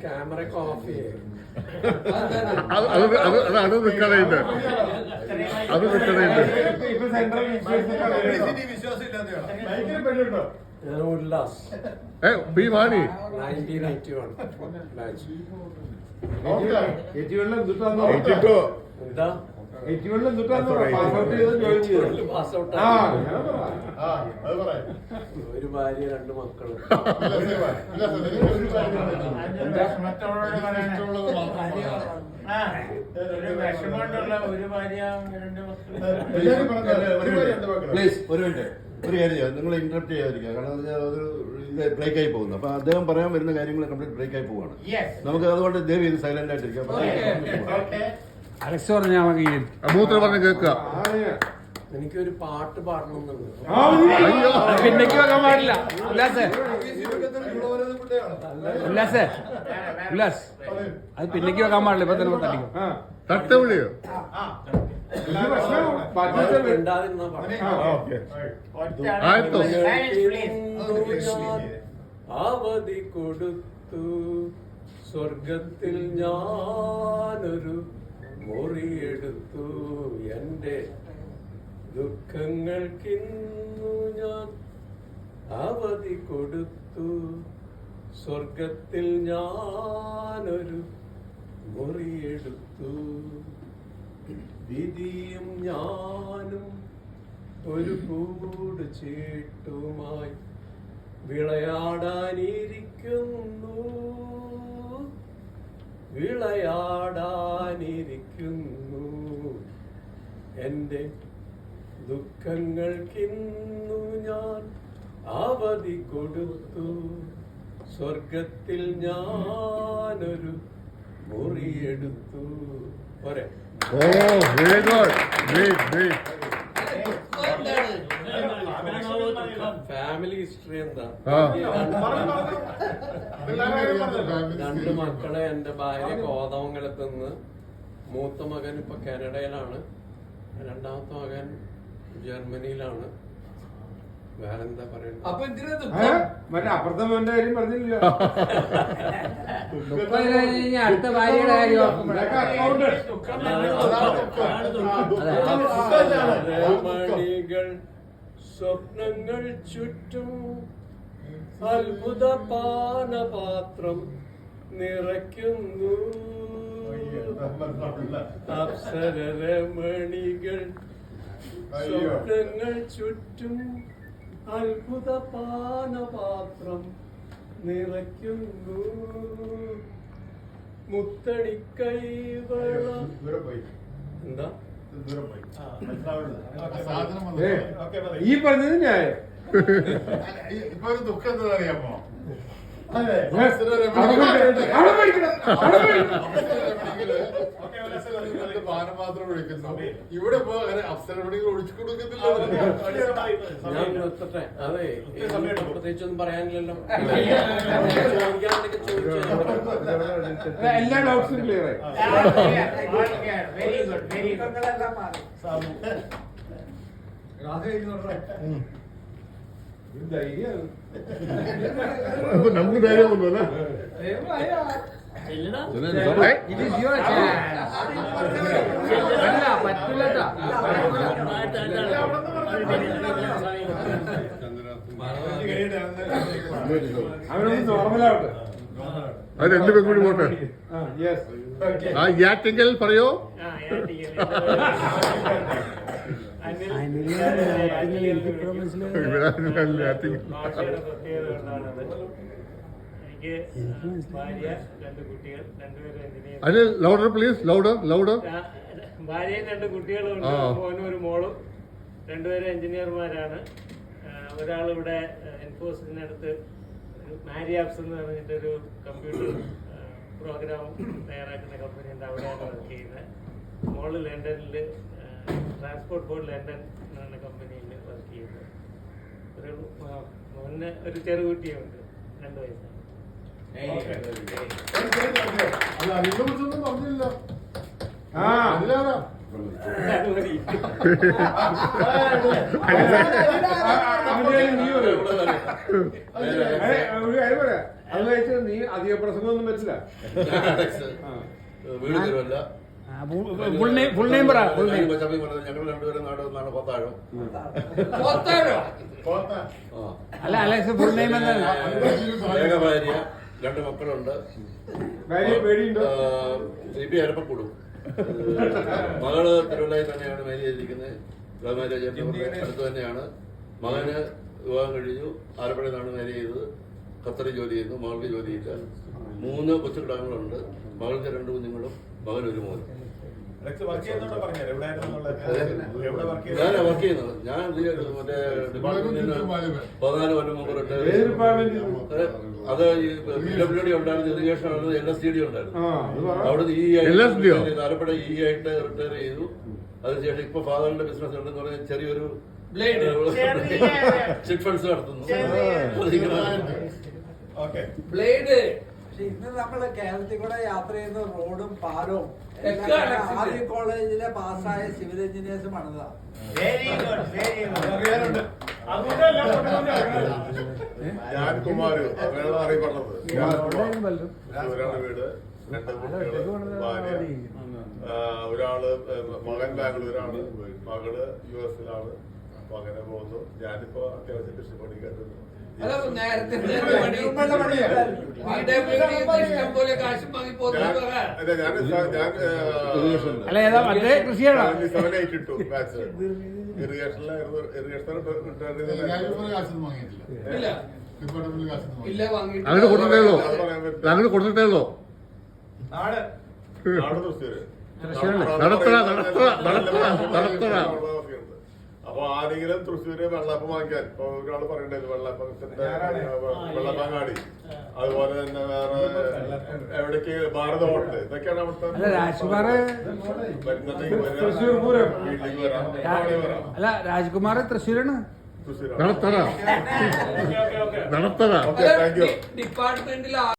Camera off ചെയ്യും. അത് നിൽക്കണയുണ്ട്. അത് നിൽക്കണയുണ്ട്. ഞാൻ ഉല്ലാസ് പി മാണി 1981 ബാച്ച്. എന്താ പാസ് ഔട്ട്. ഒരു ഭാര്യ 2 മക്കള്. ഒരു മിനിറ്റ്, ഒരു കാര്യം നിങ്ങൾ ഇന്ററപ്റ്റ് ചെയ്യാതിരിക്കുക. കാരണം അത് ബ്രേക്ക് ആയി പോകുന്നു. അപ്പൊ അദ്ദേഹം പറയാൻ വരുന്ന കാര്യങ്ങൾ കംപ്ലീറ്റ് ബ്രേക്ക് ആയി പോവാണ്. നമുക്ക് അതുകൊണ്ട് ദയവ് ചെയ്ത് സൈലന്റ് ആയിട്ടിരിക്കാം. അലക്സ് പറഞ്ഞാൽ മതി. മൂത്ര പറഞ്ഞ് കേൾക്കുക. എനിക്കൊരു പാട്ട് പാടണമെന്നുണ്ട്. പിന്നേക്ക് വെക്കാൻ പാടില്ല. ഉല്ലാസേ ഉല്ലാസേ ഉല്ലാസ് അത് പിന്നേക്ക് വെക്കാൻ പാടില്ല. ഇപ്പൊ തന്നെ തട്ടിക്കും. തട്ടവിളിയോ? ഉണ്ടാതിരുന്ന പാട്ട്. ആയിരത്തോ അവധി കൊടുത്തു സ്വർഗത്തിൽ ഞാനൊരു മുറിയെടുത്തു. എന്റെ ദുഃഖങ്ങൾക്കിന്നു ഞാൻ അവധി കൊടുത്തു. സ്വർഗത്തിൽ ഞാനൊരു മുറിയെടുത്തു. വിധിയും ഞാനും ഒരു കൂട് ചീട്ടുമായി വിളയാടാനിരിക്കുന്നു. വിളയാടാനിരിക്കുന്നു. എന്റെ ദുഃഖങ്ങൾക്കിന്നു ഞാൻ അവധി കൊടുത്തു. സ്വർഗത്തിൽ ഞാനൊരു മുറിയെടുത്തു. പോരെ? Oh very good. Great great. Family history എന്താ? ആ 2 മക്കളെ എന്റെ ഭാര്യ കോതമംഗലത്ത് നിന്ന്. മൂത്ത മകൻ ഇപ്പൊ കാനഡയിലാണ്. 2ാമത്തെ മകൻ ജർമ്മനിയിലാണ്. വേറെന്താ പറയുന്നത്? മറ്റേ അപ്പുറത്തെ മോന്റെ കാര്യം പറഞ്ഞില്ല. അടുത്ത ഭാര്യയുടെ മണികൾ സ്വപ്നങ്ങൾ ചുറ്റും അത്ഭുത പാനപാത്രം നിറയ്ക്കുന്നു. അപ്സരമണികൾ സ്വപ്നങ്ങൾ ചുറ്റും അത്ഭുത പാനപാത്രം നിറയ്ക്കുന്നു. മുത്തണിക്കൈവളം എന്താ ഈ പറഞ്ഞത് ന്യായം. ഇപ്പൊ ഒരു ദുഃഖം എന്താ അറിയാമോ? പാനപാത്രം ഒഴിക്കുന്നു. ഇവിടെ ഇപ്പൊ അപ്സരമണികൾ ഒഴിച്ചു കൊടുക്കുന്നില്ല. ഞാൻ നിർത്തട്ടെ. അതെ, പ്രത്യേകിച്ചൊന്നും പറയാനില്ലല്ലോ. എല്ലാ ഡൗട്ട്സും ക്ലിയർ ആയി. അപ്പൊ നമുക്ക് ധൈര്യം ഒന്നുമല്ല. പറ്റില്ല. അവരൊന്ന് നോർമലാവട്ടെ. അത് 2 പേരും കൂടി പോട്ടെ. ആ യാറ്റിങ്കൽ പറയോ? അത് ലൗഡർ പ്ലീസ്. Louder louder. ഭാര്യയും 2 കുട്ടികളുണ്ട്. മോനും ഒരു മോളും. 2 പേരും എഞ്ചിനീയർമാരാണ്. ഒരാളിവിടെ എൻഫോഴ്സിനടുത്ത് മാരി ആപ്സ് എന്ന് പറഞ്ഞിട്ടൊരു കമ്പ്യൂട്ടർ പ്രോഗ്രാം തയ്യാറാക്കുന്ന കമ്പനി ഉണ്ട്. അവിടെയാണ് വർക്ക് ചെയ്യുന്നത്. മോള് ലണ്ടനിൽ ട്രാൻസ്പോർട്ട് ബോർഡ് ലണ്ടൻ എന്ന കമ്പനിയിൽ വർക്ക് ചെയ്യുന്നത്. ഒരു മോന് ഒരു ചെറുകുട്ടിയുണ്ട്. 2 വയസ്സാണ്. പറഞ്ഞില്ല. നീ അത് കഴിച്ചാൽ നീ അധിക പ്രസംഗമൊന്നും പറ്റില്ല. ഞാൻ അലക്സ്. വീട് തിരുവല്ല. ഫുൾ നെയിം പറ. ഞങ്ങൾ രണ്ടുപേരും നാട് ഒന്നാണ് കൊത്താഴം. അല്ല അലക്സ് ഫുൾ നെയിം എന്താണ്? ഏക ഭാര്യ, 2 മക്കളുണ്ട്. CP അരപ്പക്കൂടും. മകള് തിരുവല്ലയിൽ തന്നെയാണ് മാര്യേജ് ചെയ്തിരിക്കുന്നത്. ലവ് മാര്യേജ് അടുത്ത് തന്നെയാണ്. മകന് വിവാഹം കഴിഞ്ഞു. ആലപ്പുഴയിൽ നിന്നാണ് മാര്യേജ് ചെയ്തത്. ഖത്തറിൽ ജോലി ചെയ്യുന്നു. മകൾക്ക് ജോലിയില്ല. 3 കൊച്ചുകിടാങ്ങളുണ്ട്. മകൾക്ക് 2 കുഞ്ഞുങ്ങളും മകനൊരു മോനും. ഞാനാ വർക്ക് ചെയ്യുന്നത്. ഞാൻ മറ്റേ ഡിപ്പാർട്ട്മെന്റിന് 14 കൊല്ലം മുമ്പ് റിട്ടയർ. അത് PWD ഉണ്ടായിരുന്നു, ഇറിഗേഷൻ ഉണ്ടായിരുന്നു, LSTD ഉണ്ടായിരുന്നു. അവിടുന്ന് ആലപ്പുഴ ആയിട്ട് റിട്ടയർ ചെയ്തു. അതിനുശേഷം ഇപ്പൊ ഫാദറിന്റെ ബിസിനസ് ഉണ്ടെന്ന് പറഞ്ഞാൽ ചെറിയൊരു ചിറ്റ് ഫണ്ട്സ് നടത്തുന്നു. ഇന്ന് നമ്മള് കേരളത്തിൽ കൂടെ യാത്ര ചെയ്യുന്ന റോഡും പാലവും ആദ്യ കോളേജിലെ പാസ്സായ സിവിൽ എഞ്ചിനീയേഴ്സ് പണിതാ. ഞാൻ കുമാരു അറിയപ്പെടുന്നത് വീട്, 2 കുട്ടികള്, ഭാര്യ, ഒരാള് മകൻ ബാംഗ്ലൂരാണ്, മകള് US-ലാണ്. മകനെ പോകുന്നു. ഞാനിപ്പോ അത്യാവശ്യം കൃഷിപ്പണിക്കാട്ടുണ്ട്. അല്ല അങ്ങനെ കൊടുത്തിട്ടേളോ? അങ്ങനെ കൊടുത്തിട്ടേളോ? അപ്പൊ ആരെങ്കിലും തൃശ്ശൂര് വെള്ളപ്പം വാങ്ങിക്കാൻ ഇപ്പൊ ഒരാള് പറയണ്ടത് വെള്ളപ്പങ്ങാടി, അതുപോലെ തന്നെ വേറെ എവിടേക്ക് ഭാരത ഹോട്ടൽ, ഇതൊക്കെയാണ് അവിടുത്തെ. അല്ല രാജ്കുമാർ തൃശ്ശൂരാണ്. നടത്തറ. ഡിപ്പാർട്ട്മെന്റിൽ